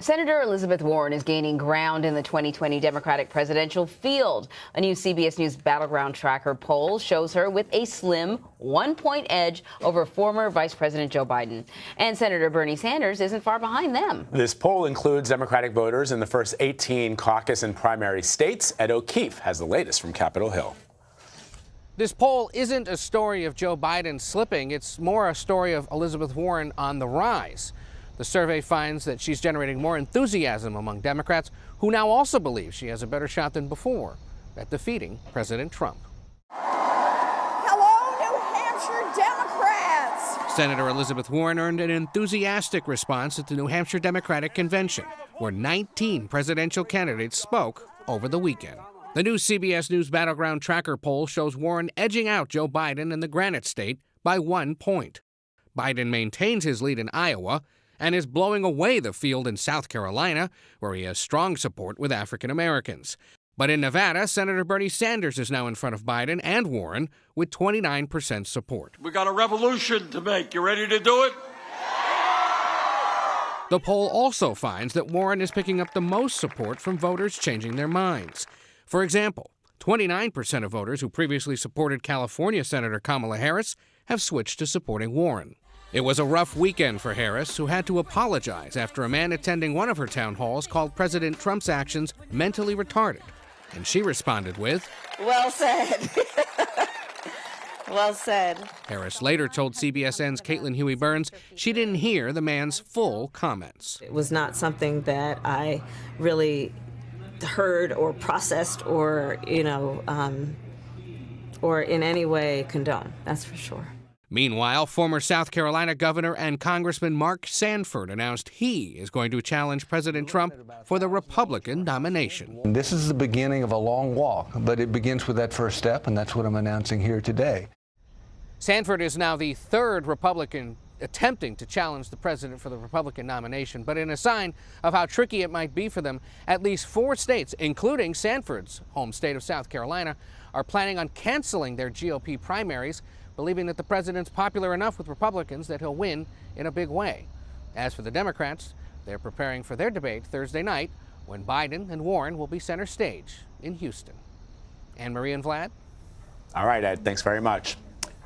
Senator Elizabeth Warren is gaining ground in the 2020 Democratic presidential field. A new CBS News Battleground Tracker poll shows her with a slim 1-point edge over former Vice President Joe Biden. And Senator Bernie Sanders isn't far behind them. This poll includes Democratic voters in the first 18 caucus and primary states. Ed O'Keefe has the latest from Capitol Hill. This poll isn't a story of Joe Biden slipping. It's more a story of Elizabeth Warren on the rise. The survey finds that she's generating more enthusiasm among Democrats who now also believe she has a better shot than before at defeating President Trump. Hello, New Hampshire Democrats! Senator Elizabeth Warren earned an enthusiastic response at the New Hampshire Democratic Convention, where 19 presidential candidates spoke over the weekend. The new CBS News Battleground Tracker poll shows Warren edging out Joe Biden in the Granite State by 1 point. Biden maintains his lead in Iowa and is blowing away the field in South Carolina, where he has strong support with African Americans. But in Nevada, Senator Bernie Sanders is now in front of Biden and Warren with 29% support. We got a revolution to make. You ready to do it? The poll also finds that Warren is picking up the most support from voters changing their minds. For example, 29% of voters who previously supported California Senator Kamala Harris have switched to supporting Warren. It was a rough weekend for Harris, who had to apologize after a man attending one of her town halls called President Trump's actions mentally retarded. And she responded with, Well said. Well said. Harris later told CBSN's Caitlin Huey-Burns she didn't hear the man's full comments. It was not something that I really heard or processed or, or in any way condone, that's for sure. Meanwhile, former South Carolina Governor and Congressman Mark Sanford announced he is going to challenge President Trump for the Republican nomination. This is the beginning of a long walk, but it begins with that first step, and that's what I'm announcing here today. Sanford is now the third Republican attempting to challenge the president for the Republican nomination, but in a sign of how tricky it might be for them, at least 4 states, including Sanford's home state of South Carolina, are planning on canceling their GOP primaries, believing that the president's popular enough with Republicans that he'll win in a big way. As for the Democrats, they're preparing for their debate Thursday night when Biden and Warren will be center stage in Houston. Anne-Marie and Vlad? All right, Ed, thanks very much.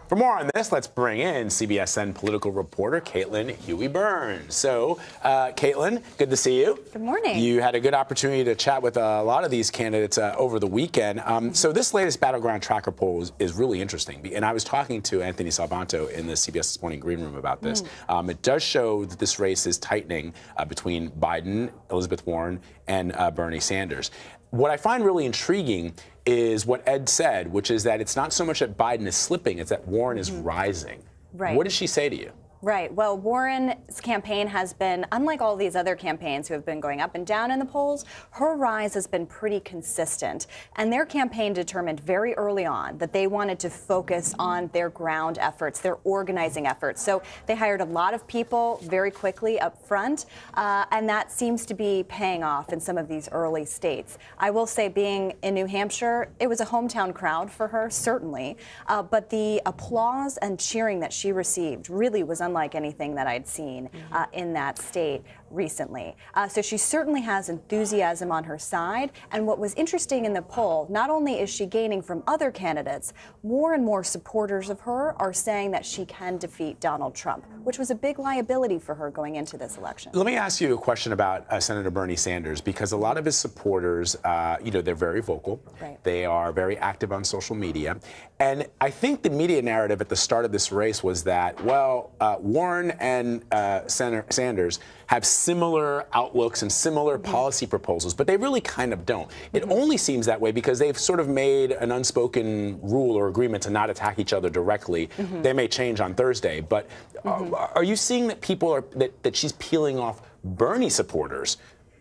For more on this, let's bring in CBSN political reporter Caitlin Huey-Burns. So, Caitlin, good to see you. Good morning. You had a good opportunity to chat with a lot of these candidates over the weekend. So this latest Battleground Tracker poll is really interesting. And I was talking to Anthony Salvanto in the CBS This Morning Green Room about this. It does show that this race is tightening between Biden, Elizabeth Warren, and Bernie Sanders. What I find really intriguing is what Ed said, which is that it's not so much that Biden is slipping, it's that Warren is rising. Right. What did she say to you? Right. Well, Warren's campaign has been, unlike all these other campaigns who have been going up and down in the polls, her rise has been pretty consistent. And their campaign determined very early on that they wanted to focus on their ground efforts, their organizing efforts. So they hired a lot of people very quickly up front, and that seems to be paying off in some of these early states. I will say, being in New Hampshire, it was a hometown crowd for her, certainly, but the applause and cheering that she received really was unlike anything that I'd seen in that state recently. So she certainly has enthusiasm on her side. And what was interesting in the poll, not only is she gaining from other candidates, more and more supporters of her are saying that she can defeat Donald Trump, which was a big liability for her going into this election. Let me ask you a question about Senator Bernie Sanders, because a lot of his supporters, they're very vocal. Right. They are very active on social media. And I think the media narrative at the start of this race was that, well, Warren and Senator Sanders have similar outlooks and similar policy proposals, but they really kind of don't. It only seems that way because they've sort of made an unspoken rule or agreement to not attack each other directly. They may change on Thursday, but are you seeing that people are that she's peeling off Bernie supporters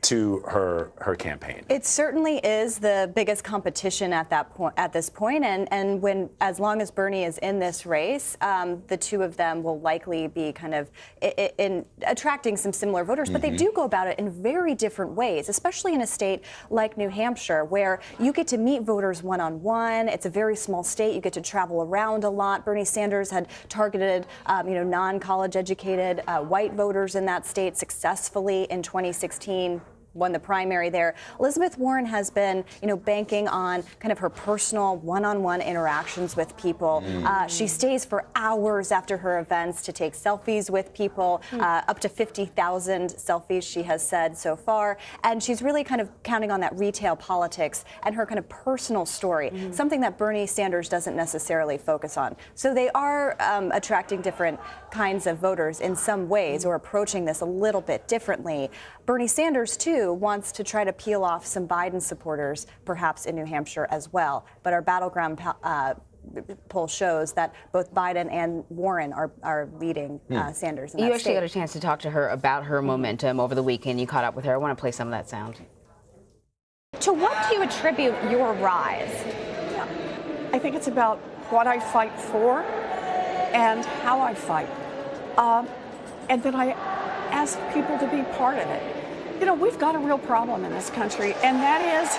to her campaign. It certainly is the biggest competition at this point, and as long as Bernie is in this race, the two of them will likely be kind of in attracting some similar voters, but they do go about it in very different ways, especially in a state like New Hampshire, where you get to meet voters one-on-one. It's a very small state. You get to travel around a lot. Bernie Sanders had targeted, non-college educated white voters in that state successfully in 2016. Won the primary there. Elizabeth Warren has been, banking on kind of her personal one-on-one interactions with people. She stays for hours after her events to take selfies with people, up to 50,000 selfies she has said so far. And she's really kind of counting on that retail politics and her kind of personal story, something that Bernie Sanders doesn't necessarily focus on. So they are attracting different kinds of voters in some ways, or approaching this a little bit differently. Bernie Sanders, too, wants to try to peel off some Biden supporters, perhaps in New Hampshire as well. But our battleground poll shows that both Biden and Warren are leading Sanders in that You actually state. got a chance to talk to her about her momentum over the weekend. You caught up with her. I want to play some of that sound. To what do you attribute your rise? I think it's about what I fight for and how I fight. And then I ask people to be part of it. We've got a real problem in this country, and that is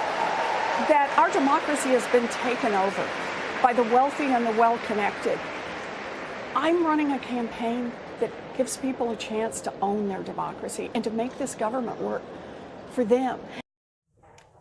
that our democracy has been taken over by the wealthy and the well-connected. I'm running a campaign that gives people a chance to own their democracy and to make this government work for them.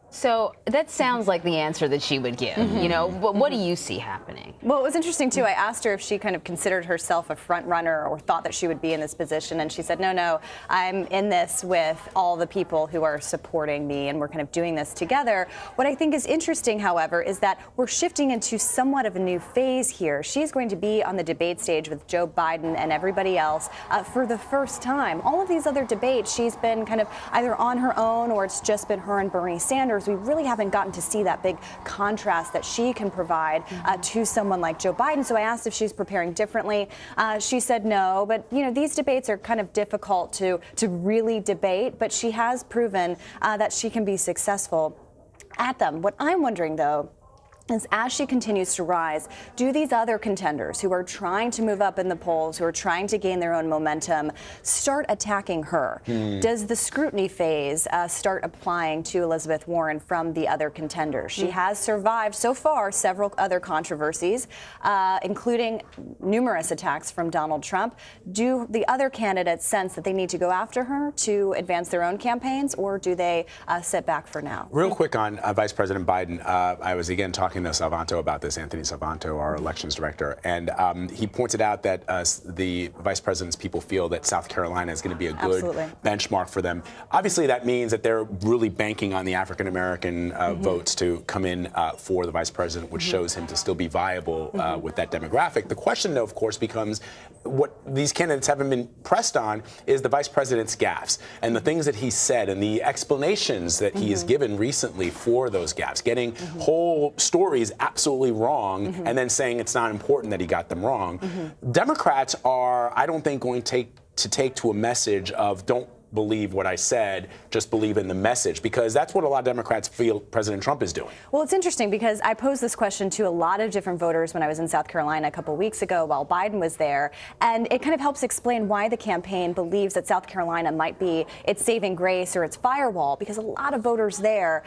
So that sounds like the answer that she would give, but what do you see happening? Well, it was interesting, too. I asked her if she kind of considered herself a front runner or thought that she would be in this position. And she said, no, I'm in this with all the people who are supporting me, and we're kind of doing this together. What I think is interesting, however, is that we're shifting into somewhat of a new phase here. She's going to be on the debate stage with Joe Biden and everybody else for the first time. All of these other debates, she's been kind of either on her own, or it's just been her and Bernie Sanders. We really haven't gotten to see that big contrast that she can provide to someone like Joe Biden. So I asked if she's preparing differently. She said no, but these debates are kind of difficult to really debate, but she has proven that she can be successful at them. What I'm wondering, though, is as she continues to rise, do these other contenders who are trying to move up in the polls, who are trying to gain their own momentum, start attacking her? Does the scrutiny phase start applying to Elizabeth Warren from the other contenders? She has survived so far several other controversies, including numerous attacks from Donald Trump. Do the other candidates sense that they need to go after her to advance their own campaigns, or do they sit back for now? Real quick on Vice President Biden, I was again talking to Salvanto about this, Anthony Salvanto, our elections director, and he pointed out that the vice president's people feel that South Carolina is going to be a good benchmark for them. Obviously, that means that they're really banking on the African American votes to come in for the vice president, which shows him to still be viable with that demographic. The question, though, of course, becomes what these candidates haven't been pressed on is the vice president's gaffes and the things that he said and the explanations that he has given recently for those gaffes, getting whole stories absolutely wrong and then saying it's not important that he got them wrong. Democrats are, I don't think, going to take to a message of don't believe what I said, just believe in the message, because that's what a lot of Democrats feel President Trump is doing. Well, it's interesting because I posed this question to a lot of different voters when I was in South Carolina a couple weeks ago while Biden was there, and it kind of helps explain why the campaign believes that South Carolina might be its saving grace or its firewall, because a lot of voters there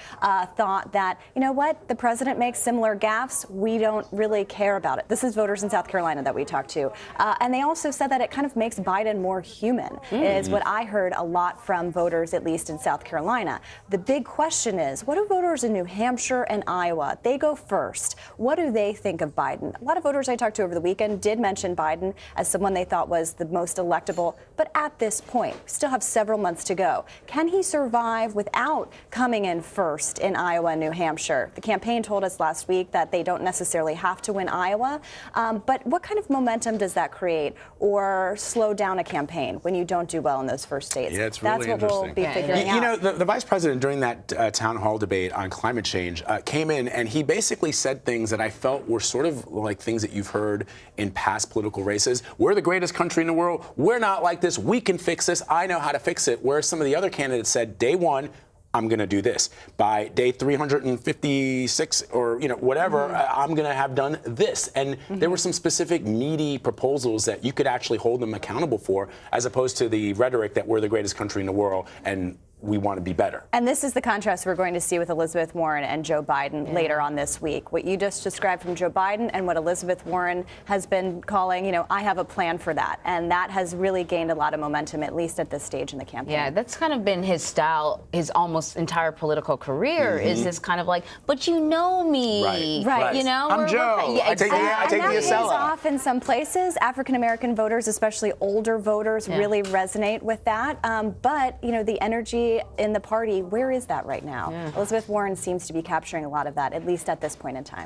thought that, you know what, the president makes similar gaffes, we don't really care about it. This is voters in South Carolina that we talked to. And they also said that it kind of makes Biden more human, is what I heard a lot from voters, at least in South Carolina. The big question is, what do voters in New Hampshire and Iowa? They go first. What do they think of Biden? A lot of voters I talked to over the weekend did mention Biden as someone they thought was the most electable. But at this point, we still have several months to go. Can he survive without coming in first in Iowa and New Hampshire? The campaign told us last week that they don't necessarily have to win Iowa. But what kind of momentum does that create or slow down a campaign when you don't do well in those first states? Yeah, it's really That's what we'll be figuring out. You know, the vice president during that town hall debate on climate change came in and he basically said things that I felt were sort of like things that you've heard in past political races. We're the greatest country in the world. We're not like this. We can fix this. I know how to fix it. Whereas some of the other candidates said, day one, I'm going to do this. By day 356 or whatever, I'm going to have done this. And there were some specific meaty proposals that you could actually hold them accountable for, as opposed to the rhetoric that we're the greatest country in the world and we want to be better. And this is the contrast we're going to see with Elizabeth Warren and Joe Biden later on this week. What you just described from Joe Biden and what Elizabeth Warren has been calling, I have a plan for that. And that has really gained a lot of momentum, at least at this stage in the campaign. Yeah, that's kind of been his style, his almost entire political career is this kind of like, but you know me. Right. I'm Joe. Yeah, I take And the that pays Acela. off in some places. African-American voters, especially older voters, really resonate with that. But, the energy in the party, where is that right now? Elizabeth Warren seems to be capturing a lot of that, at least at this point in time.